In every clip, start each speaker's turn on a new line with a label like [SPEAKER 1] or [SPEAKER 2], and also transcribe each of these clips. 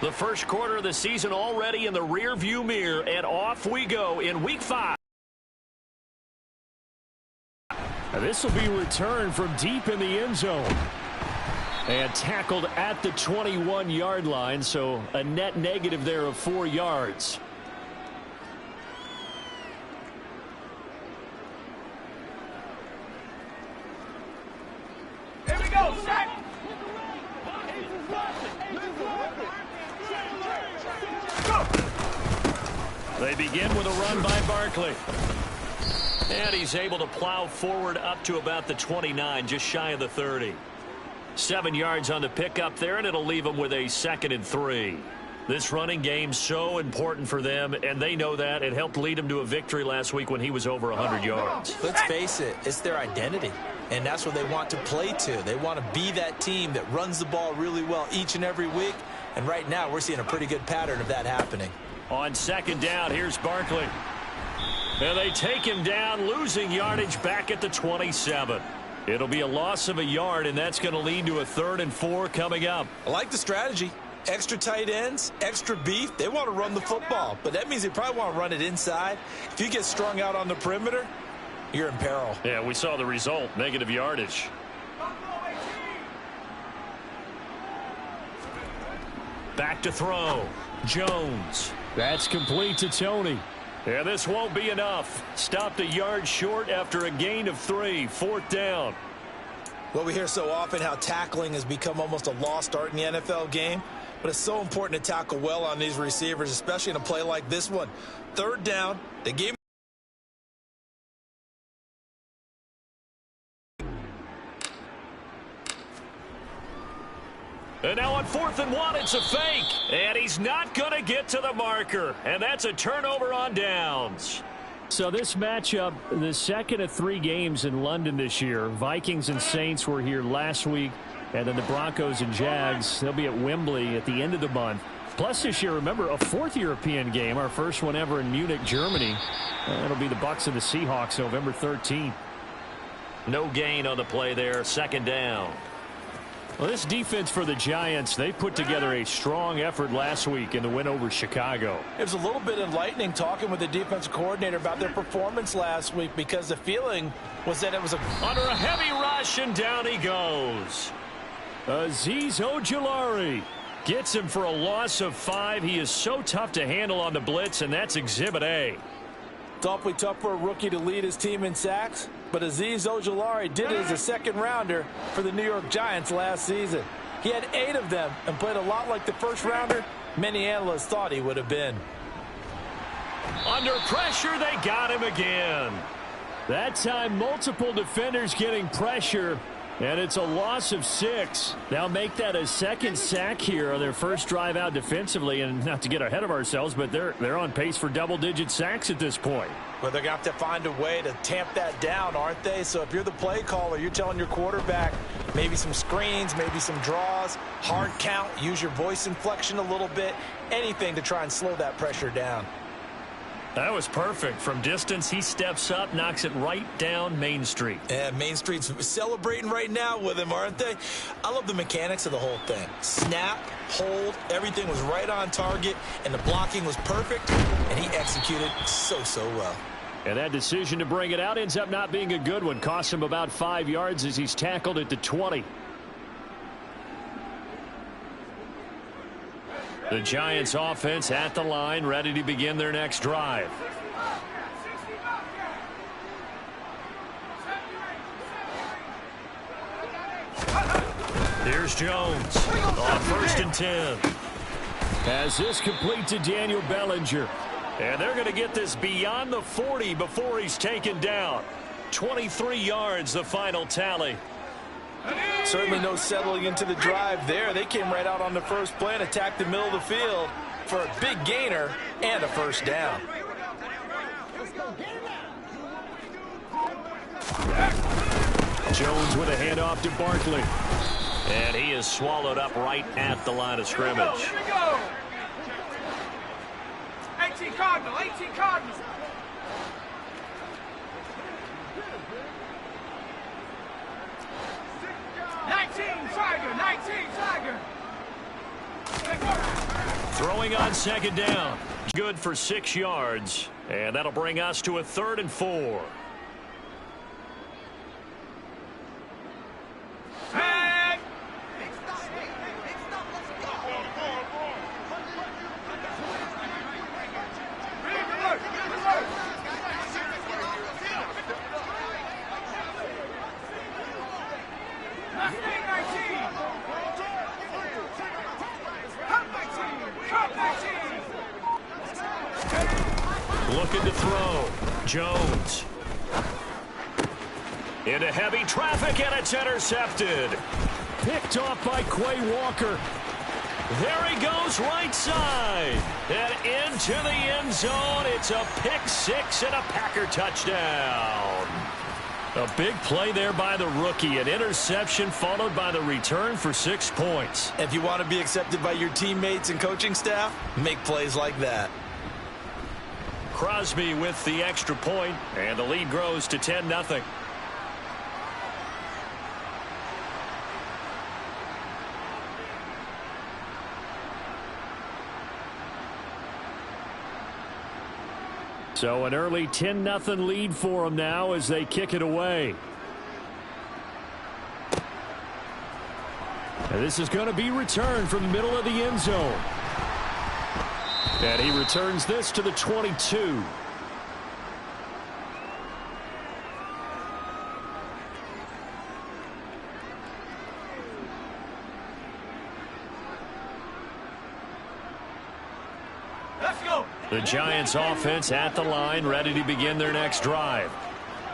[SPEAKER 1] The first quarter of the season already in the rearview mirror, and off we go in Week 5.
[SPEAKER 2] This will be returned from deep in the end zone. And tackled at the 21-yard line, so a net negative there of 4 yards.
[SPEAKER 3] Here we go, set!
[SPEAKER 1] They begin with a run by Barkley. And he's able to plow forward up to about the 29, just shy of the 30. 7 yards on the pickup there, and it'll leave them with a 2nd and 3. This running game so important for them, and they know that. It helped lead them to a victory last week when he was over 100 yards.
[SPEAKER 4] Let's face it, it's their identity, and that's what they want to play to. They want to be that team that runs the ball really well each and every week, and right now we're seeing a pretty good pattern of that happening.
[SPEAKER 1] On 2nd down, here's Barkley. And they take him down, losing yardage back at the 27. It'll be a loss of a yard, and that's going to lead to a 3rd and 4 coming up.
[SPEAKER 4] I like the strategy. Extra tight ends, extra beef. They want to run the football, but that means they probably want to run it inside. If you get strung out on the perimeter, you're in peril.
[SPEAKER 1] Yeah, we saw the result, negative yardage. Back to throw. Jones.
[SPEAKER 2] That's complete to Tony.
[SPEAKER 1] Yeah, this won't be enough. Stopped a yard short after a gain of 3. 4th down.
[SPEAKER 4] Well, we hear so often how tackling has become almost a lost art in the NFL game. But it's so important to tackle well on these receivers, especially in a play like this one. 3rd down. They gave
[SPEAKER 1] And now on 4th and 1, it's a fake. And he's not going to get to the marker. And that's a turnover on downs.
[SPEAKER 2] So this matchup, the second of 3 games in London this year. Vikings and Saints were here last week. And then the Broncos and Jags, they'll be at Wembley at the end of the month. Plus this year, remember, a 4th European game, our first one ever in Munich, Germany. It'll be the Bucs and the Seahawks November 13th.
[SPEAKER 1] No gain on the play there. 2nd down.
[SPEAKER 2] Well, this defense for the Giants, they put together a strong effort last week in the win over Chicago.
[SPEAKER 4] It was a little bit enlightening talking with the defensive coordinator about their performance last week, because the feeling was that it was
[SPEAKER 1] under a heavy rush, and down he goes.
[SPEAKER 2] Azeez Ojulari gets him for a loss of 5. He is so tough to handle on the blitz, and that's Exhibit A.
[SPEAKER 4] It's awfully tough for a rookie to lead his team in sacks, but Azeez Ojulari did it as a 2nd rounder for the New York Giants last season. He had 8 of them and played a lot like the 1st rounder many analysts thought he would have been.
[SPEAKER 1] Under pressure, they got him again.
[SPEAKER 2] That time, multiple defenders getting pressure, and it's a loss of 6. They'll make that a 2nd sack here on their first drive out defensively, and not to get ahead of ourselves, but they're on pace for double-digit sacks at this point.
[SPEAKER 4] Well, they're going to have to find a way to tamp that down, aren't they? So if you're the play caller, you're telling your quarterback maybe some screens, maybe some draws, hard count, use your voice inflection a little bit, anything to try and slow that pressure down.
[SPEAKER 1] That was perfect. From distance, he steps up, knocks it right down Main Street.
[SPEAKER 4] Yeah, Main Street's celebrating right now with him, aren't they? I love the mechanics of the whole thing. Snap, hold, everything was right on target, and the blocking was perfect, and he executed so well.
[SPEAKER 2] And that decision to bring it out ends up not being a good one. Costs him about 5 yards as he's tackled at the 20.
[SPEAKER 1] The Giants offense at the line, ready to begin their next drive. Here's Jones on 1st and 10.
[SPEAKER 2] As this complete to Daniel Bellinger.
[SPEAKER 1] And they're going to get this beyond the 40 before he's taken down. 23 yards, the final tally.
[SPEAKER 4] Certainly no settling into the drive there. They came right out on the first play and attacked the middle of the field for a big gainer and a 1st down.
[SPEAKER 1] Jones with a handoff to Barkley. And he is swallowed up right at the line of scrimmage.
[SPEAKER 3] Here we go. 18 Cardinal, 18 Cardinal. 19 Tiger, 19 Tiger.
[SPEAKER 1] Throwing on second down. Good for 6 yards. And that'll bring us to a 3rd and 4. Looking to throw. Jones. Into heavy traffic, and it's intercepted.
[SPEAKER 2] Picked off by Quay Walker.
[SPEAKER 1] There he goes, right side. And into the end zone. It's a pick 6 and a Packer touchdown. A big play there by the rookie. An interception followed by the return for 6 points.
[SPEAKER 4] If you want to be accepted by your teammates and coaching staff, make plays like that.
[SPEAKER 1] Crosby with the extra point, and the lead grows to 10-0.
[SPEAKER 2] So an early 10-0 lead for them now as they kick it away. And this is going to be returned from the middle of the end zone. And he returns this to the 22.
[SPEAKER 3] Let's go.
[SPEAKER 1] The Giants offense at the line, ready to begin their next drive.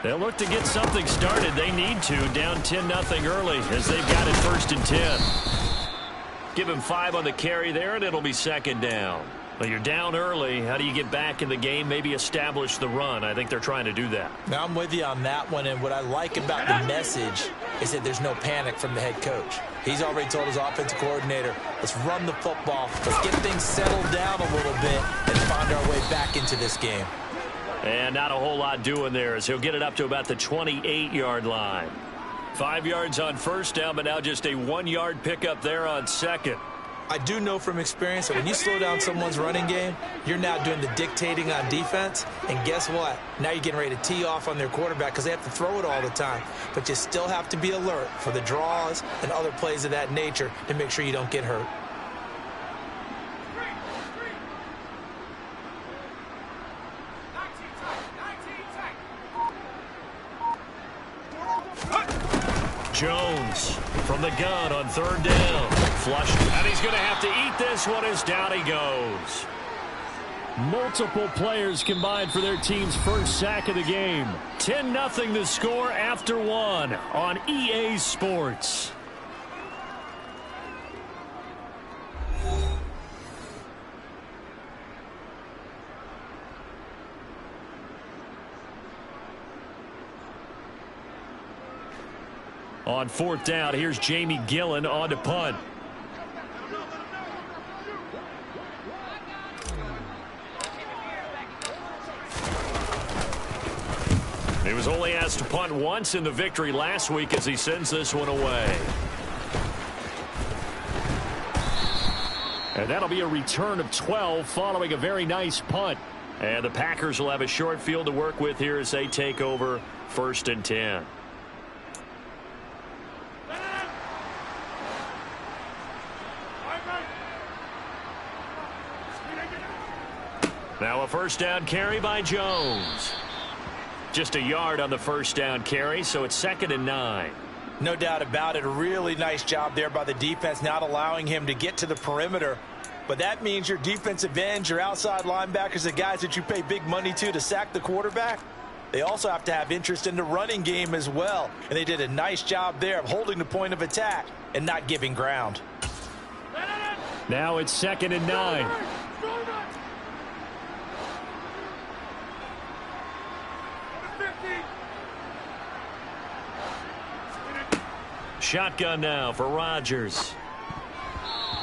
[SPEAKER 1] They'll look to get something started. They need to, down 10-0 early as they've got it 1st and 10. Give him 5 on the carry there, and it'll be 2nd down. Well, you're down early. How do you get back in the game, maybe establish the run? I think they're trying to do that.
[SPEAKER 4] Now, I'm with you on that one, and what I like about the message is that there's no panic from the head coach. He's already told his offensive coordinator, let's run the football, let's get things settled down a little bit, and find our way back into this game.
[SPEAKER 1] And not a whole lot doing there as he'll get it up to about the 28-yard line. 5 yards on 1st down, but now just a 1-yard pickup there on 2nd.
[SPEAKER 4] I do know from experience that when you slow down someone's running game, you're now doing the dictating on defense. And guess what? Now you're getting ready to tee off on their quarterback because they have to throw it all the time. But you still have to be alert for the draws and other plays of that nature to make sure you don't get hurt.
[SPEAKER 1] Jones from the gun on 3rd down. Flushed, and he's going to have to eat this one as down he goes.
[SPEAKER 2] Multiple players combined for their team's first sack of the game. 10-0 the score after 1 on EA Sports. On 4th down, here's Jamie Gillen on to punt.
[SPEAKER 1] He was only asked to punt once in the victory last week as he sends this one away.
[SPEAKER 2] And that'll be a return of 12 following a very nice punt.
[SPEAKER 1] And the Packers will have a short field to work with here as they take over 1st and 10. Now a 1st down carry by Jones. Just a yard on the 1st down carry, so it's 2nd and 9.
[SPEAKER 4] No doubt about it. A really nice job there by the defense, not allowing him to get to the perimeter. But that means your defensive ends, your outside linebackers, the guys that you pay big money to sack the quarterback, they also have to have interest in the running game as well. And they did a nice job there of holding the point of attack and not giving ground.
[SPEAKER 2] Now it's 2nd and 9.
[SPEAKER 1] Shotgun now for Rodgers.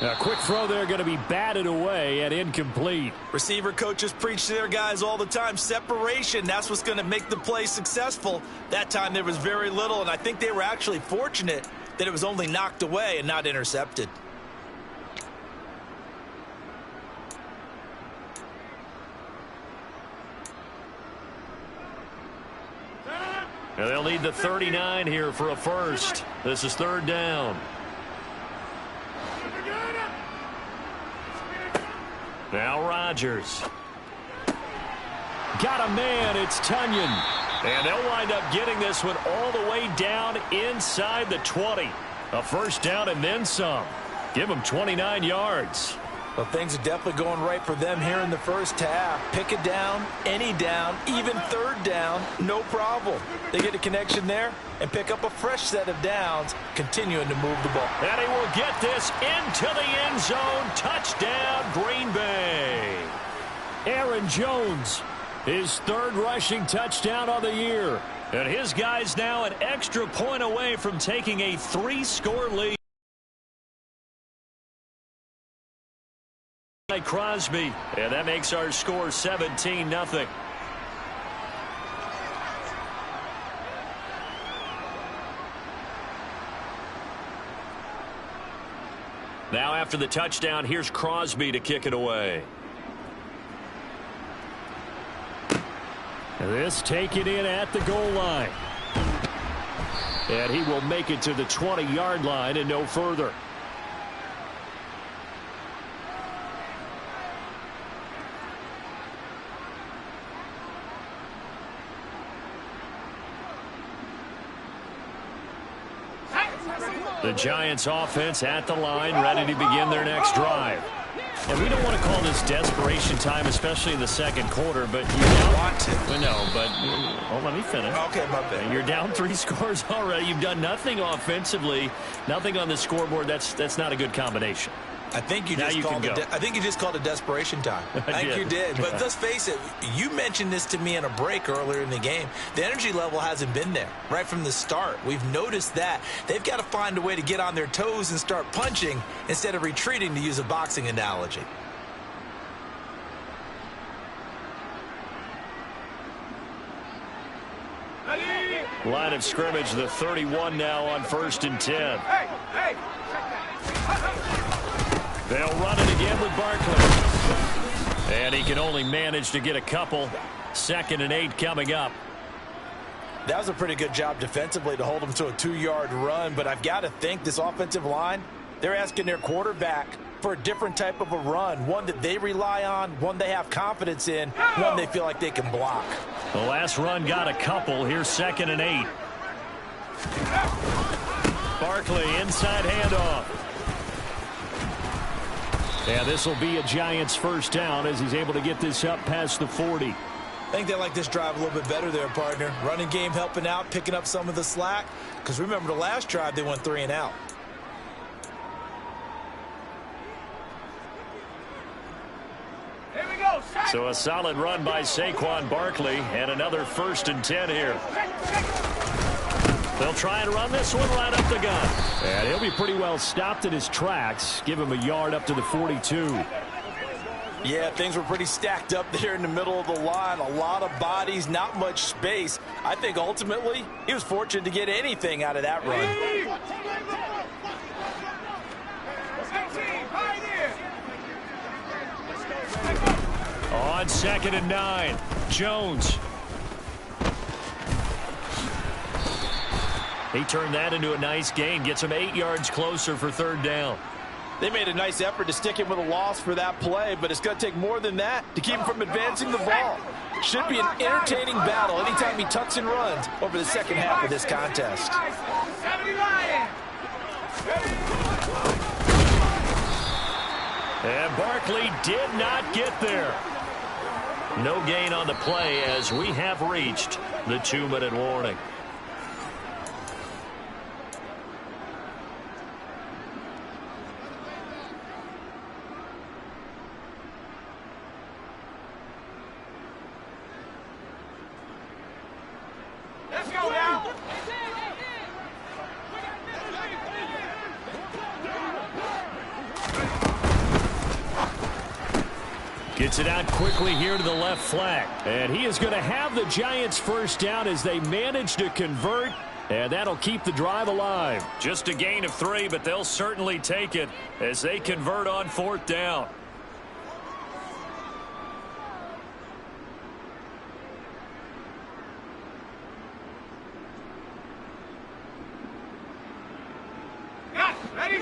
[SPEAKER 2] A quick throw there going to be batted away and incomplete.
[SPEAKER 4] Receiver coaches preach to their guys all the time. Separation, that's what's going to make the play successful. That time there was very little, and I think they were actually fortunate that it was only knocked away and not intercepted.
[SPEAKER 1] And they'll need the 39 here for a first. This is third down. Now Rodgers. Got a man. It's Tunyon. And they'll wind up getting this one all the way down inside the 20. A first down and then some. Give them 29 yards.
[SPEAKER 4] Well, things are definitely going right for them here in the first half. Pick a down, any down, even third down, no problem. They get a connection there and pick up a fresh set of downs, continuing to move the ball.
[SPEAKER 1] And he will get this into the end zone. Touchdown, Green Bay.
[SPEAKER 2] Aaron Jones, his third rushing touchdown of the year.
[SPEAKER 1] And his guys now an extra point away from taking a 3-score lead. By Crosby, and that makes our score 17-0. Now after the touchdown, here's Crosby to kick it away.
[SPEAKER 2] This taken in at the goal line. And he will make it to the 20-yard line and no further. The Giants offense at the line, ready to begin their next drive. And we don't want to call this desperation time, especially in the second quarter, but you don't
[SPEAKER 4] want to.
[SPEAKER 2] No, but oh, let me finish.
[SPEAKER 4] Okay, my bad.
[SPEAKER 2] You're down 3 scores already. You've done nothing offensively, nothing on the scoreboard. That's not a good combination.
[SPEAKER 4] I think you just called it desperation time. I think you did. But let's face it, you mentioned this to me in a break earlier in the game. The energy level hasn't been there right from the start. We've noticed that. They've got to find a way to get on their toes and start punching instead of retreating, to use a boxing analogy.
[SPEAKER 1] Line of scrimmage, the 31 now on 1st and 10. They'll run it again with Barkley. And he can only manage to get a couple. 2nd and 8 coming up.
[SPEAKER 4] That was a pretty good job defensively to hold him to a 2-yard run, but I've got to think this offensive line, they're asking their quarterback for a different type of a run, one that they rely on, one they have confidence in, one they feel like they can block.
[SPEAKER 1] The last run got a couple. Here's 2nd and 8. Barkley inside handoff. Yeah, this will be a Giants first down as he's able to get this up past the 40.
[SPEAKER 4] I think they like this drive a little bit better there, partner. Running game helping out, picking up some of the slack. Because remember, the last drive, they went 3 and out.
[SPEAKER 3] Here we go.
[SPEAKER 1] So a solid run by Saquon Barkley and another 1st and 10 here. They'll try and run this one right up the gut.
[SPEAKER 2] And he'll be pretty well stopped in his tracks. Give him a yard up to the 42.
[SPEAKER 4] Yeah, things were pretty stacked up there in the middle of the line. A lot of bodies, not much space. I think ultimately he was fortunate to get anything out of that run.
[SPEAKER 1] On 2nd and 9, Jones. He turned that into a nice gain. Gets him 8 yards closer for 3rd down.
[SPEAKER 4] They made a nice effort to stick him with a loss for that play, but it's going to take more than that to keep him from advancing the ball. Should be an entertaining battle anytime he tucks and runs over the second half of this contest.
[SPEAKER 1] And Barkley did not get there. No gain on the play as we have reached the 2-minute warning.
[SPEAKER 3] Let's go now.
[SPEAKER 1] Gets it out quickly here to the left flank.
[SPEAKER 2] And he is going to have the Giants first down as they manage to convert. And that'll keep the drive alive.
[SPEAKER 1] Just a gain of 3, but they'll certainly take it as they convert on 4th down.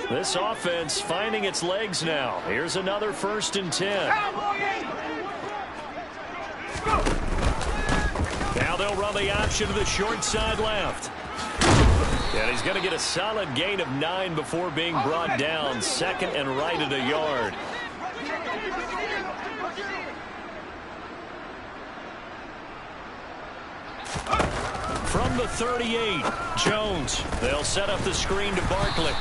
[SPEAKER 2] This offense finding its legs now. Here's another 1st and 10. Now they'll run the option to the short side left. And he's going to get a solid gain of 9 before being brought down. 2nd and right at a yard. From the 38, Jones. They'll set up the screen to Barkley.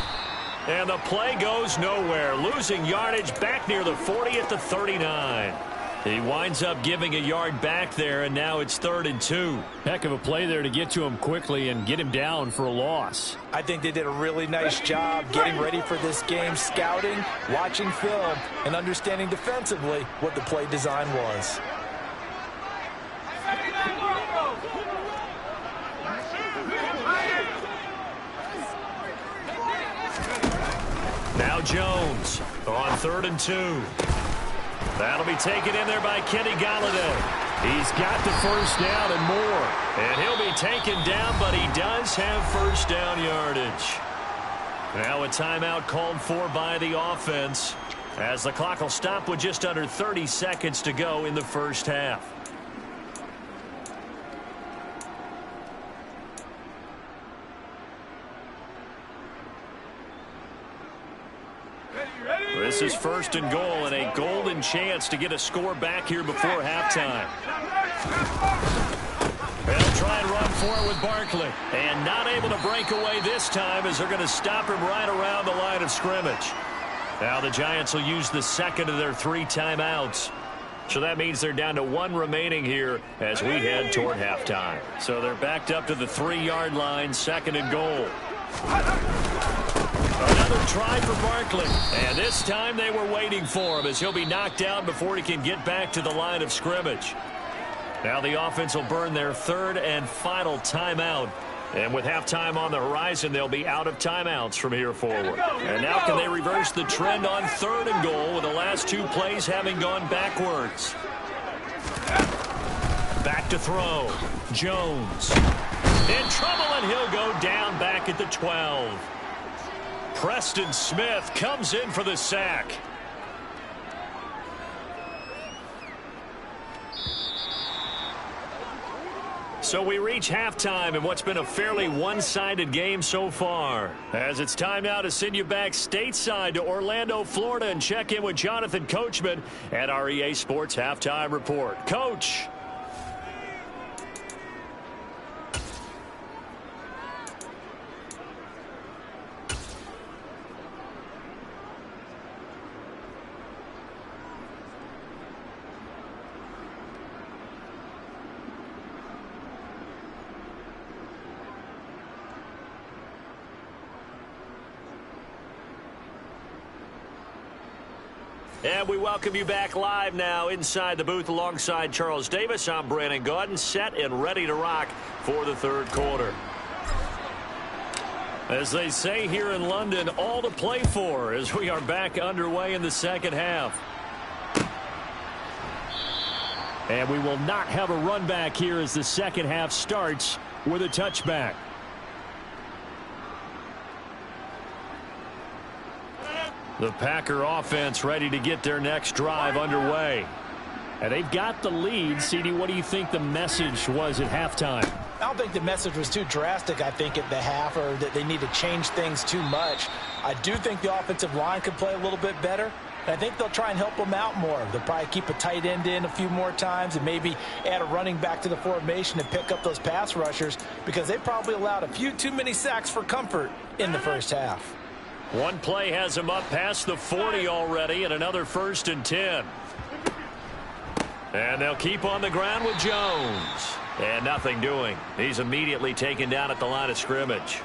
[SPEAKER 2] And the play goes nowhere. Losing yardage back near the 40 at the 39. He winds up giving a yard back there, and now it's 3rd and 2.
[SPEAKER 5] Heck of a play there to get to him quickly and get him down for a loss.
[SPEAKER 4] I think they did a really nice job getting ready for this game, scouting, watching film, and understanding defensively what the play design was.
[SPEAKER 2] Now Jones on 3rd and 2. That'll be taken in there by Kenny Golladay. He's got the 1st down and more. And he'll be taken down, but he does have 1st down yardage. Now a timeout called for by the offense, as the clock will stop with just under 30 seconds to go in the 1st half. This is 1st and goal, and a golden chance to get a score back here before halftime. They'll try and run for it with Barkley. And not able to break away this time, as they're going to stop him right around the line of scrimmage. Now the Giants will use the 2nd of their 3 timeouts. So that means they're down to 1 remaining here as we head toward halftime. So they're backed up to the 3-yard line, 2nd and goal. Another try for Barkley. And this time they were waiting for him, as he'll be knocked down before he can get back to the line of scrimmage. Now the offense will burn their 3rd and final timeout. And with halftime on the horizon, they'll be out of timeouts from here forward. And now can they reverse the trend on 3rd and goal, with the last 2 plays having gone backwards? Back to throw. Jones. In trouble, and he'll go down back at the 12. Preston Smith comes in for the sack. So we reach halftime in what's been a fairly one-sided game so far, as it's time now to send you back stateside to Orlando, Florida, and check in with Jonathan Coachman at our EA Sports Halftime Report. Coach. And we welcome you back live now inside the booth alongside Charles Davis. I'm Brandon Gaudin, set and ready to rock for the 3rd quarter. As they say here in London, all to play for as we are back underway in the 2nd half. And we will not have a run back here as the 2nd half starts with a touchback. The Packer offense ready to get their next drive underway. And they've got the lead. CD, what do you think the message was at halftime?
[SPEAKER 4] I don't think the message was too drastic, I think, at the half, or that they need to change things too much. I do think the offensive line could play a little bit better. And I think they'll try and help them out more. They'll probably keep a tight end in a few more times and maybe add a running back to the formation and pick up those pass rushers, because they probably allowed a few too many sacks for comfort in the 1st half.
[SPEAKER 2] One play has him up past the 40 already, and another 1st and 10. And they'll keep on the ground with Jones. And nothing doing. He's immediately taken down at the line of scrimmage.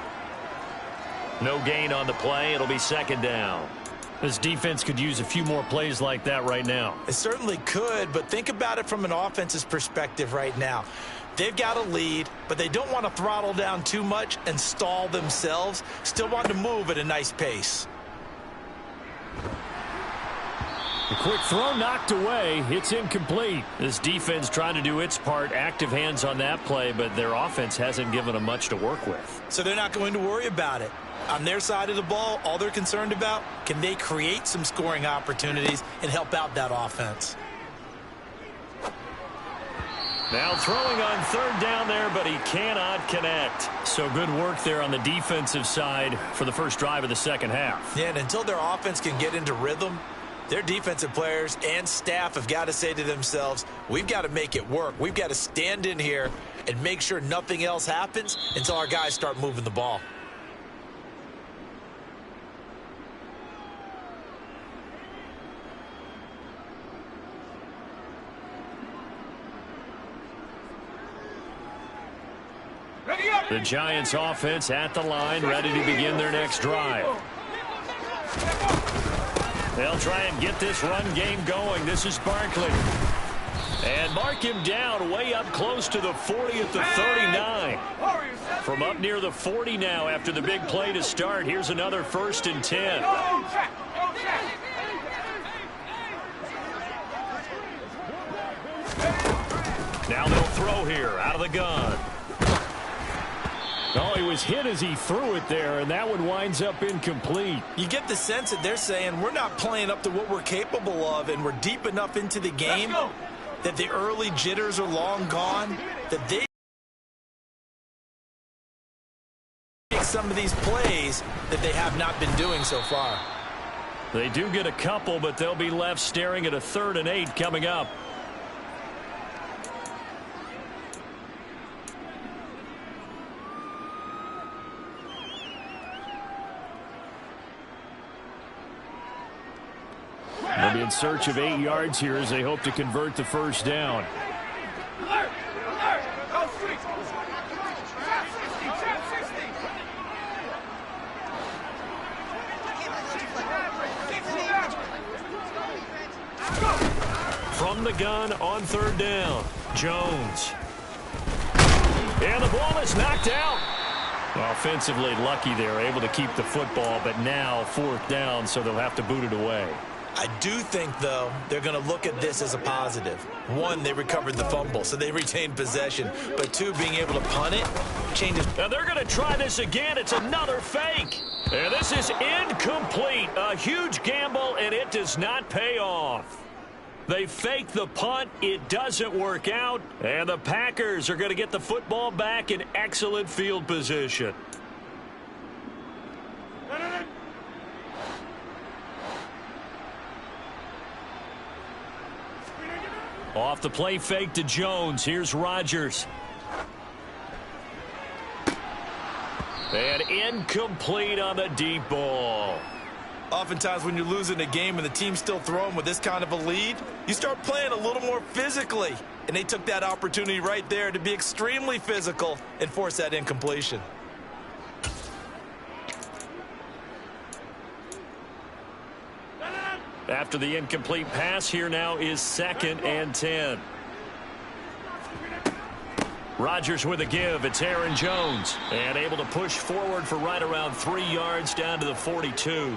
[SPEAKER 2] No gain on the play. It'll be 2nd down. This defense could use a few more plays like that right now.
[SPEAKER 4] It certainly could, but think about it from an offense's perspective right now. They've got a lead, but they don't want to throttle down too much and stall themselves. Still want to move at a nice pace.
[SPEAKER 2] The quick throw knocked away. It's incomplete.
[SPEAKER 1] This defense trying to do its part. Active hands on that play, but their offense hasn't given them much to work with.
[SPEAKER 4] So they're not going to worry about it. On their side of the ball, all they're concerned about, can they create some scoring opportunities and help out that offense?
[SPEAKER 1] Now throwing on third down there, but he cannot connect.
[SPEAKER 2] So good work there on the defensive side for the first drive of the second half.
[SPEAKER 4] Yeah, and until their offense can get into rhythm, their defensive players and staff have got to say to themselves, we've got to make it work. We've got to stand in here and make sure nothing else happens until our guys start moving the ball.
[SPEAKER 1] The Giants offense at the line, ready to begin their next drive. They'll try and get this run game going. This is Barkley. And mark him down way up close to the 40 at the 39. From up near the 40 now after the big play to start. Here's another 1st and 10. Now they'll throw here out of the gun.
[SPEAKER 2] Oh, he was hit as he threw it there, and that one winds up incomplete.
[SPEAKER 4] You get the sense that they're saying we're not playing up to what we're capable of, and we're deep enough into the game that the early jitters are long gone, that they make some of these plays that they have not been doing so far.
[SPEAKER 1] They do get a couple, but they'll be left staring at a 3rd and 8 coming up.
[SPEAKER 2] They'll be in search of 8 yards here as they hope to convert the first down.
[SPEAKER 1] From the gun on 3rd down, Jones. And the ball is knocked out.
[SPEAKER 2] Offensively lucky they're able to keep the football, but now 4th down, so they'll have to boot it away.
[SPEAKER 4] I do think, though, they're going to look at this as a positive. 1, they recovered the fumble, so they retained possession. But 2, being able to punt it changes.
[SPEAKER 1] Now they're going to try this again. It's another fake. And this is incomplete. A huge gamble, and it does not pay off. They fake the punt. It doesn't work out. And the Packers are going to get the football back in excellent field position. Off the play fake to Jones. Here's Rodgers. And incomplete on the deep ball.
[SPEAKER 4] Oftentimes when you're losing a game and the team's still throwing with this kind of a lead, you start playing a little more physically. And they took that opportunity right there to be extremely physical and force that incompletion.
[SPEAKER 1] After the incomplete pass, here now is 2nd and 10. Rodgers with a give. It's Aaron Jones. And able to push forward for right around 3 yards down to the 42.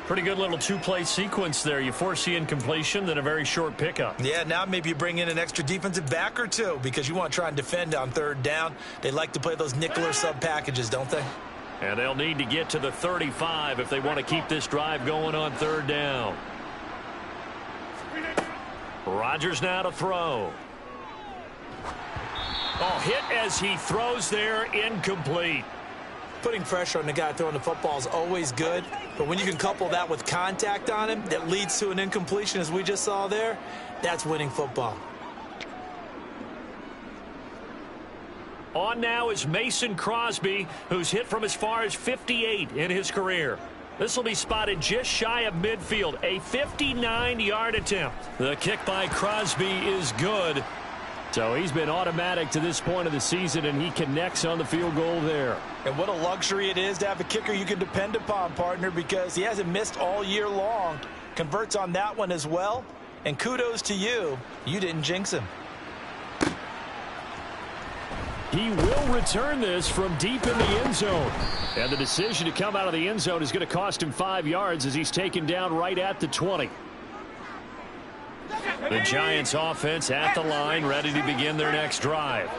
[SPEAKER 1] Pretty good little 2-play sequence there. You force the incompletion, then a very short pickup.
[SPEAKER 4] Yeah, now maybe you bring in an extra defensive back or 2 because you want to try and defend on 3rd down. They like to play those nickel or sub packages, don't they?
[SPEAKER 1] And they'll need to get to the 35 if they want to keep this drive going on 3rd down. Rodgers now to throw. Oh, hit as he throws there, incomplete.
[SPEAKER 4] Putting pressure on the guy throwing the football is always good, but when you can couple that with contact on him that leads to an incompletion as we just saw there, that's winning football.
[SPEAKER 1] On now is Mason Crosby, who's hit from as far as 58 in his career. This will be spotted just shy of midfield, a 59-yard attempt. The kick by Crosby is good.
[SPEAKER 2] So he's been automatic to this point of the season, and he connects on the field goal there.
[SPEAKER 4] And what a luxury it is to have a kicker you can depend upon, partner, because he hasn't missed all year long. Converts on that one as well. And kudos to you. You didn't jinx him.
[SPEAKER 2] He will return this from deep in the end zone. And the decision to come out of the end zone is going to cost him 5 yards as he's taken down right at the 20.
[SPEAKER 1] The Giants offense at the line, ready to begin their next drive.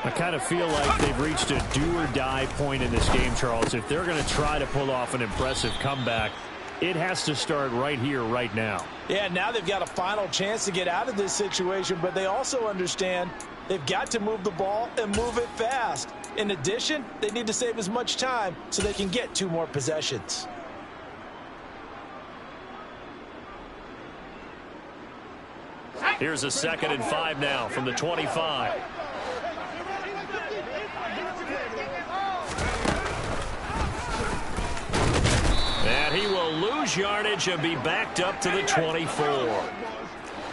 [SPEAKER 2] I kind of feel like they've reached a do-or-die point in this game, Charles. If they're going to try to pull off an impressive comeback, it has to start right here, right now.
[SPEAKER 4] Yeah, now they've got a final chance to get out of this situation, but they also understand they've got to move the ball and move it fast. In addition, they need to save as much time so they can get 2 more possessions.
[SPEAKER 1] Here's a 2nd and 5 now from the 25. And he will lose yardage and be backed up to the 24.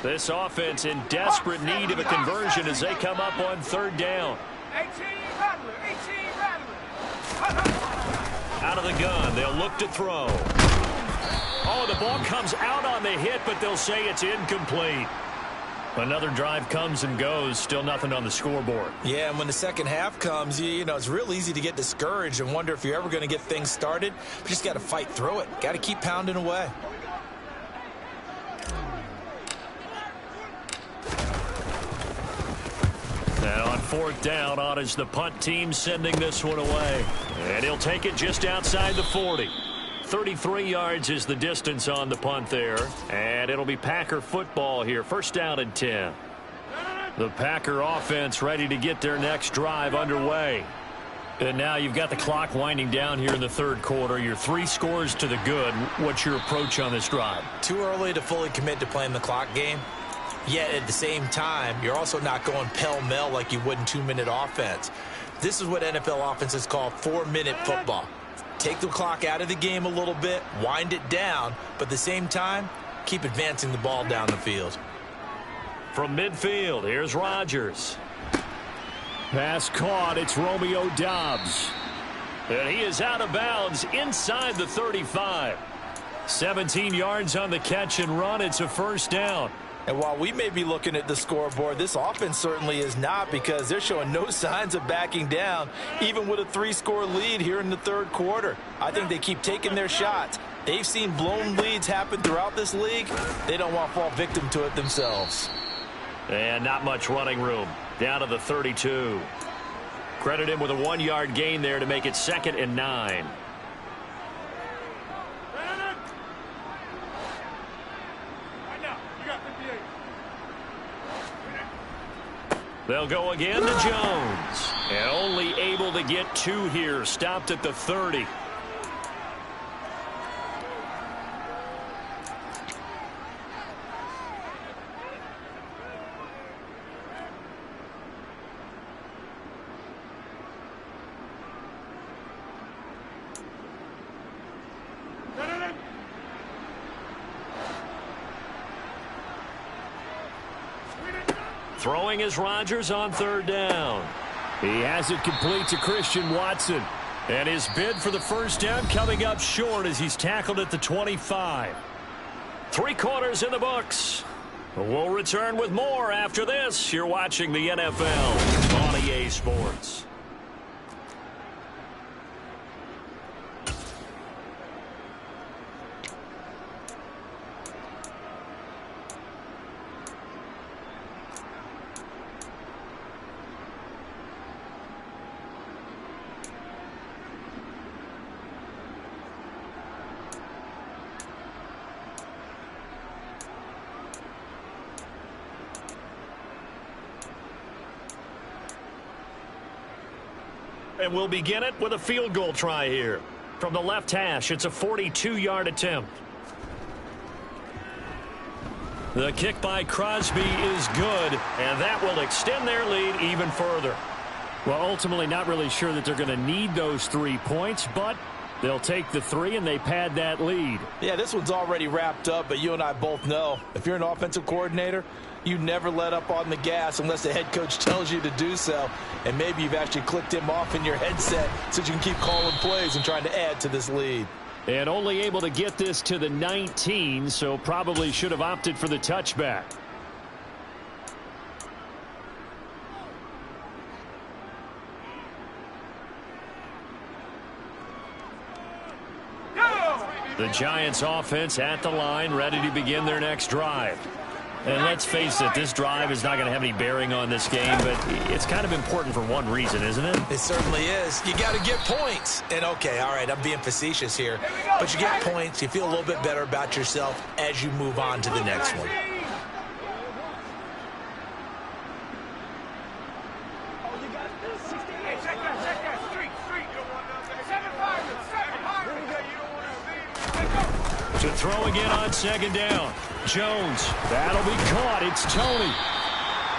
[SPEAKER 1] This offense in desperate need of a conversion as they come up on 3rd down.
[SPEAKER 3] 18 Rattler, 18 Rattler.
[SPEAKER 1] Out of the gun, they'll look to throw. Oh, the ball comes out on the hit, but they'll say it's incomplete. Another drive comes and goes, still nothing on the scoreboard.
[SPEAKER 4] Yeah, and when the second half comes, you know, it's real easy to get discouraged and wonder if you're ever going to get things started. You just got to fight through it. Got to keep pounding away.
[SPEAKER 1] And on 4th down, on is the punt team sending this one away. And he'll take it just outside the 40. 33 yards is the distance on the punt there. And it'll be Packer football here. 1st down and 10. The Packer offense ready to get their next drive underway. And now you've got the clock winding down here in the 3rd quarter. You're 3 scores to the good. What's your approach on this drive?
[SPEAKER 4] Too early to fully commit to playing the clock game. Yet at the same time, you're also not going pell-mell like you would in 2-minute offense. This is what NFL offenses call 4-minute football. Take the clock out of the game a little bit, wind it down, but at the same time, keep advancing the ball down the field.
[SPEAKER 1] From midfield, here's Rodgers.
[SPEAKER 2] Pass caught. It's Romeo Doubs.
[SPEAKER 1] And he is out of bounds inside the 35. 17 yards on the catch and run. It's a 1st down.
[SPEAKER 4] And while we may be looking at the scoreboard, this offense certainly is not, because they're showing no signs of backing down, even with a 3-score lead here in the 3rd quarter. I think they keep taking their shots. They've seen blown leads happen throughout this league. They don't want to fall victim to it themselves.
[SPEAKER 1] And not much running room. Down to the 32. Credit him with a 1-yard gain there to make it 2nd and 9. They'll go again to Jones. And only able to get 2 here. Stopped at the 30. Throwing is Rodgers on 3rd down.
[SPEAKER 2] He has it complete to Christian Watson.
[SPEAKER 1] And his bid for the 1st down coming up short as he's tackled at the 25. 3 quarters in the books. We'll return with more after this. You're watching the NFL on EA Sports. And we'll begin it with a field goal try here. From the left hash, it's a 42-yard attempt. The kick by Crosby is good, and that will extend their lead even further.
[SPEAKER 2] Well, ultimately not really sure that they're going to need those 3 points, but they'll take the 3 and they pad that lead.
[SPEAKER 4] Yeah, this one's already wrapped up, but you and I both know if you're an offensive coordinator, you never let up on the gas unless the head coach tells you to do so. And maybe you've actually clicked him off in your headset so you can keep calling plays and trying to add to this lead.
[SPEAKER 2] And only able to get this to the 19, so probably should have opted for the touchback. The Giants offense at the line, ready to begin their next drive. And let's face it, this drive is not going to have any bearing on this game, but it's kind of important for one reason, isn't it?
[SPEAKER 4] It certainly is. You got to get points. And, okay, all right, I'm being facetious here. But you get points. You feel a little bit better about yourself as you move on to the next one.
[SPEAKER 2] To throw again on second down. Jones. That'll be caught. It's Tony.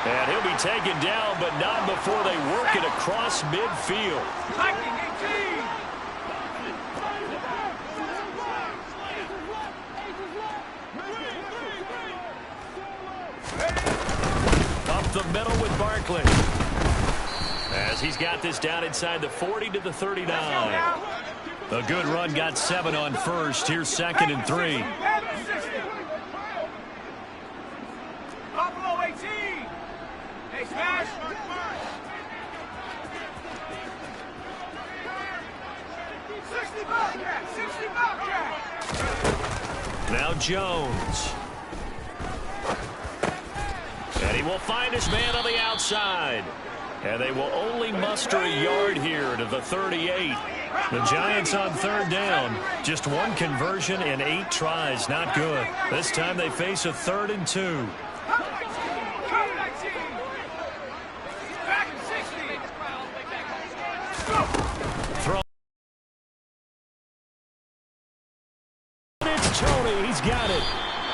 [SPEAKER 2] And he'll be taken down, but not before they work it across midfield. Up the middle with Barkley. As he's got this down inside the 40 to the 39. A good run, got 7 on first. Here's 2nd and 3.
[SPEAKER 3] Buffalo 18. Hey, smash.
[SPEAKER 2] Now Jones. And he will find his man on the outside. And they will only muster a yard here to the 38. The Giants on 3rd down. Just 1 conversion in 8 tries. Not good. This time they face a 3rd and 2. Throw. It's Tony. He's got it.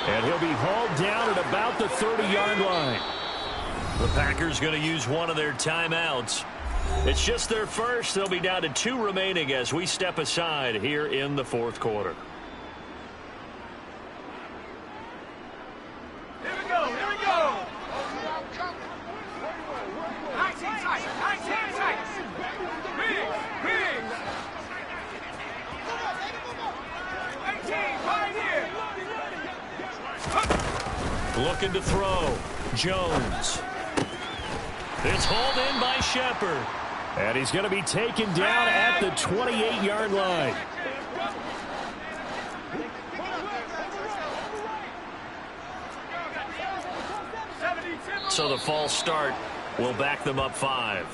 [SPEAKER 2] And he'll be hauled down at about the 30-yard line. The Packers going to use one of their timeouts. It's just their first. They'll be down to 2 remaining as we step aside here in the 4th quarter.
[SPEAKER 3] Here we go. Here we go. 19 tight. 19 tight. Big. Big. 18 right here.
[SPEAKER 2] Looking to throw. Jones. It's hauled in by Shepard. And he's going to be taken down at the 28-yard line. So the false start will back them up 5.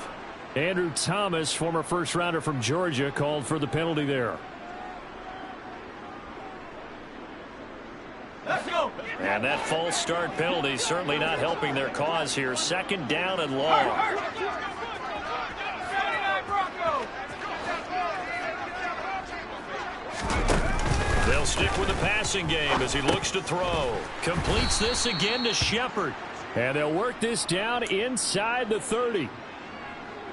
[SPEAKER 2] Andrew Thomas, former first-rounder from Georgia, called for the penalty there.
[SPEAKER 3] Let's go.
[SPEAKER 2] And that false start penalty certainly not helping their cause here. 2nd down and long. They'll stick with the passing game as he looks to throw. Completes this again to Shepard. And they'll work this down inside the 30.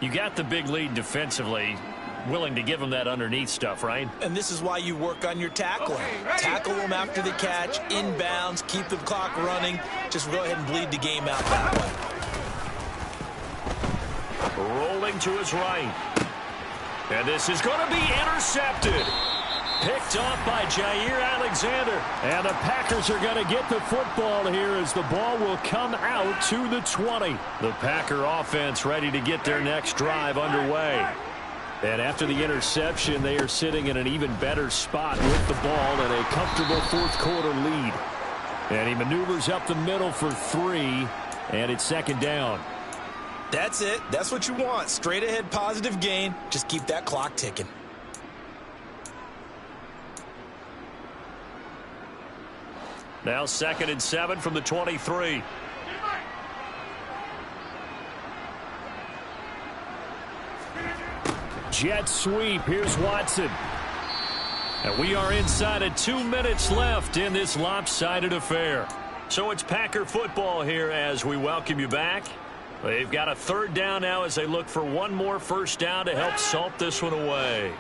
[SPEAKER 2] You got the big lead defensively. Willing to give them that underneath stuff, right?
[SPEAKER 4] And this is why you work on your tackling. Tackle them after the catch, inbounds, keep the clock running. Just go ahead and bleed the game out that way.
[SPEAKER 2] Rolling to his right. And this is going to be intercepted. Picked off by Jair Alexander. And the Packers are going to get the football here as the ball will come out to the 20. The Packer offense ready to get their next drive underway. And after the interception, they are sitting in an even better spot with the ball and a comfortable 4th quarter lead. And he maneuvers up the middle for 3, and it's 2nd down.
[SPEAKER 4] That's it. That's what you want. Straight ahead positive gain. Just keep that clock ticking.
[SPEAKER 2] Now 2nd and 7 from the 23. Jet sweep. Here's Watson. And we are inside of 2 minutes left in this lopsided affair. So it's Packer football here as we welcome you back. They've got a 3rd down now as they look for one more first down to help salt this one away.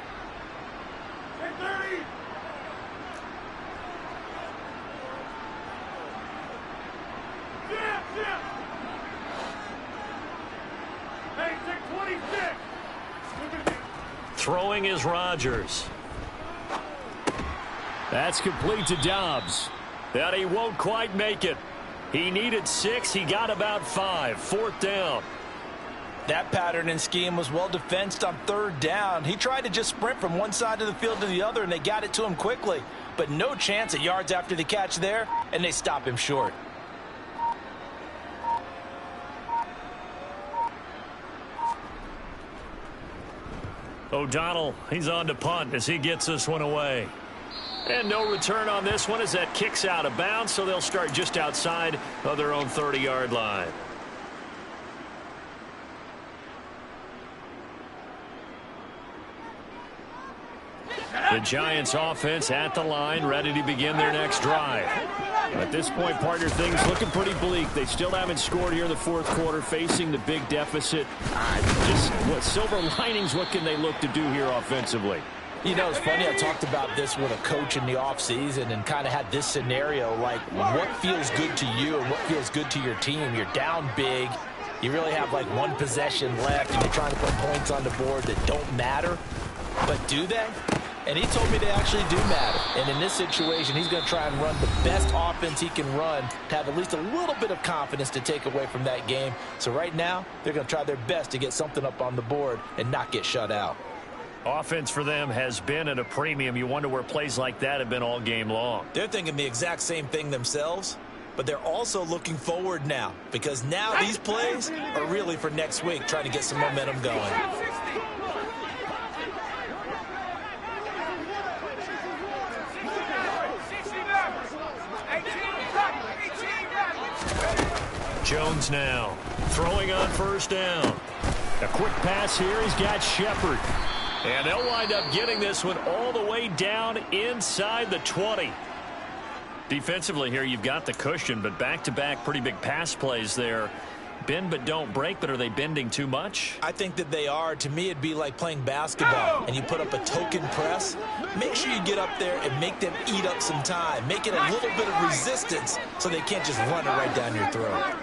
[SPEAKER 2] Throwing is Rodgers. That's complete to Dobbs. And he won't quite make it. He needed 6. He got about 5. 4th down.
[SPEAKER 4] That pattern and scheme was well defensed on 3rd down. He tried to just sprint from one side of the field to the other, and they got it to him quickly. But no chance at yards after the catch there, and they stop him short.
[SPEAKER 1] O'Donnell, he's on to punt as he gets this one away. And no return on this one as that kicks out of bounds, so they'll start just outside of their own 30-yard line. The Giants offense at the line, ready to begin their next drive. At this point, partner, things looking pretty bleak. They still haven't scored here in the fourth quarter, facing the big deficit. Just what silver linings, what can they look to do here offensively?
[SPEAKER 4] You know, it's funny, I talked about this with a coach in the offseason and kind of had this scenario, like what feels good to you and what feels good to your team. You're down big. You really have like one possession left, and you're trying to put points on the board that don't matter. But do they? And he told me they actually do matter. And in this situation, he's going to try and run the best offense he can run to have at least a little bit of confidence to take away from that game. So right now, they're going to try their best to get something up on the board and not get shut out.
[SPEAKER 1] Offense for them has been at a premium. You wonder where plays like that have been all game long.
[SPEAKER 4] They're thinking the exact same thing themselves, but they're also looking forward now because now these plays are really for next week, trying to get some momentum going.
[SPEAKER 1] Jones now throwing on first down.
[SPEAKER 2] A quick pass here. He's got Shepard.
[SPEAKER 1] And they'll wind up getting this one all the way down inside the 20. Defensively here, you've got the cushion, but back-to-back pretty big pass plays there. Bend but don't break, but are they bending too much?
[SPEAKER 4] I think that they are. To me, it'd be like playing basketball, and you put up a token press. Make sure you get up there and make them eat up some time. Make it a little bit of resistance so they can't just run it right down your throat.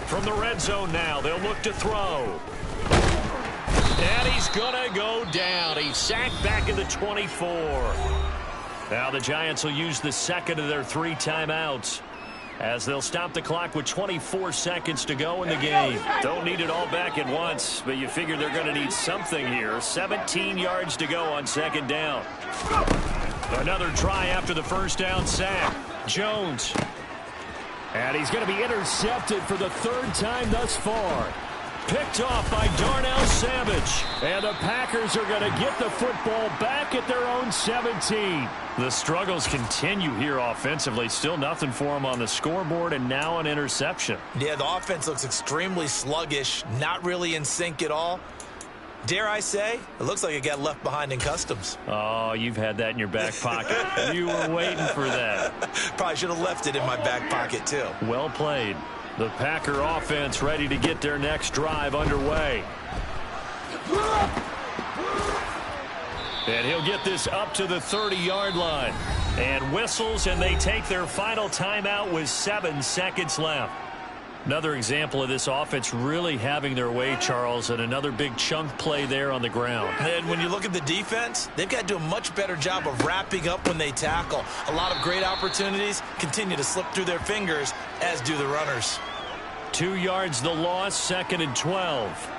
[SPEAKER 1] From the red zone now, they'll look to throw. And he's going to go down. He's sacked back in the 24. Now the Giants will use the second of their 3 timeouts as they'll stop the clock with 24 seconds to go in the game. Don't need it all back at once, but you figure they're going to need something here. 17 yards to go on second down. Another try after the first down sack. Jones.
[SPEAKER 2] And he's going to be intercepted for the 3rd time thus far. Picked off by Darnell Savage. And the Packers are going to get the football back at their own 17.
[SPEAKER 1] The struggles continue here offensively. Still nothing for them on the scoreboard, and now an interception.
[SPEAKER 4] Yeah, the offense looks extremely sluggish, not really in sync at all. Dare I say, it looks like it got left behind in customs.
[SPEAKER 1] Oh, you've had that in your back pocket. You were waiting for that.
[SPEAKER 4] Probably should have left it in my back pocket, too.
[SPEAKER 1] Well played. The Packer offense ready to get their next drive underway. And he'll get this up to the 30-yard line. And whistles, and they take their final timeout with 7 seconds left. Another example of this offense really having their way, Charles, and another big chunk play there on the ground.
[SPEAKER 4] And when you look at the defense, they've got to do a much better job of wrapping up when they tackle. A lot of great opportunities continue to slip through their fingers, as do the runners.
[SPEAKER 1] 2 yards the loss, 2nd and 12.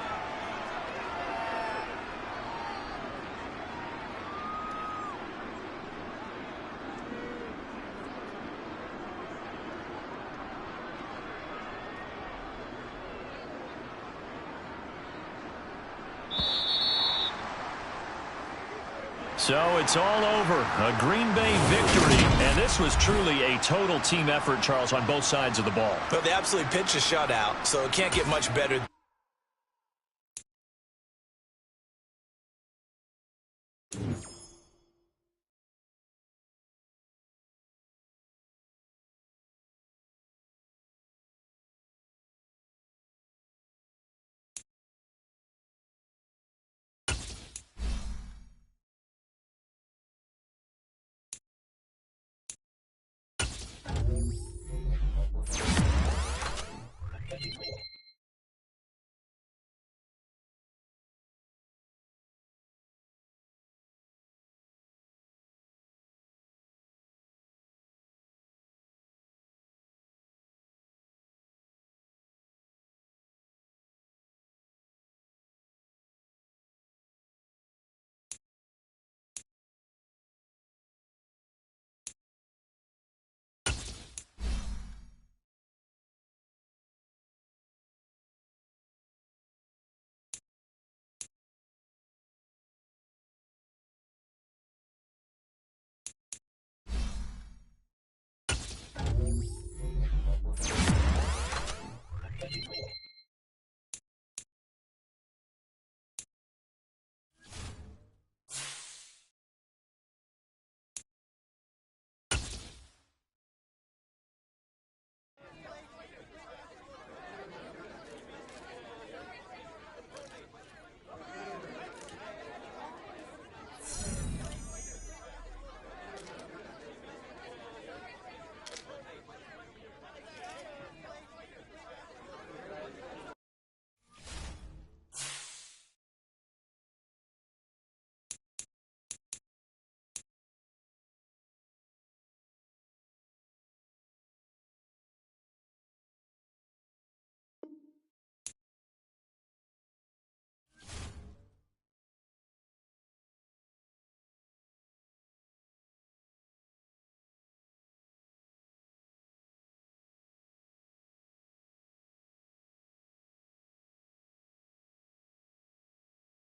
[SPEAKER 1] So it's all over. A Green Bay victory. And this was truly a total team effort, Charles, on both sides of the ball.
[SPEAKER 4] But they absolutely pitched a shutout, so it can't get much better.